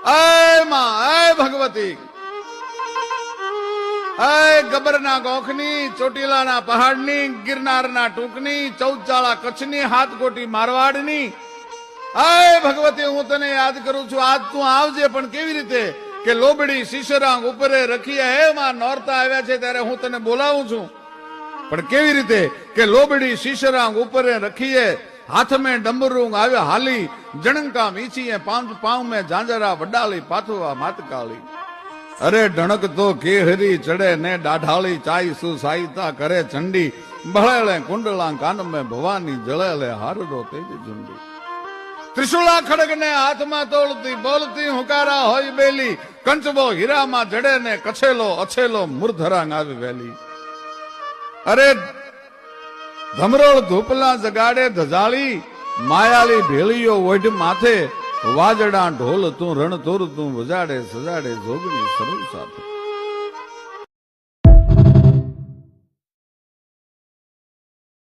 અય માં અય ભગવતી, અય ગબ્બરના ગોખની, ચોટીલાના પહાડની, ગિરનારના ટૂંકની, ચૌદચાળા કચ્છની, હાથકોટી મારવાડની, અય ભગવતી હું તને યાદ કરું છું. આજ તું આવજે, પણ કેવી રીતે કે લોબડી શીશરાંગ ઉપરે રખીએ. હે માં નોરતા આવ્યા છે ત્યારે હું તને બોલાવું છું, પણ કેવી રીતે કે લોબડી શીશરાંગ ઉપરે રખીએ, હાથ में डमरूंग आवे हाली, जणंका मीछीए पांव में झांझरा वडाली, पाथुआ मातकाली. अरे ढणक तो केहरी चढ़े ने डाढ़ाली, चाई सु साईता करे चंडी, बहले कुंडला कान में भवानी, जड़ेले हारो तेज झुंडी. त्रिशूला खड़ग ने हाथ में तोड़ती, बोलती हुकारा होई बेली, कंचबो हीरा में जड़े ने कछेलो अछेलो, मूर्धरांग आवे वेली. अरे धमरोळ धूपला जगाड़े धजाली, मायाली भेलियो ओढ़ माथे, वाजड़ा ढोल तू रण तोर तू बजाड़े सजाड़े जोगनी सरू साथे.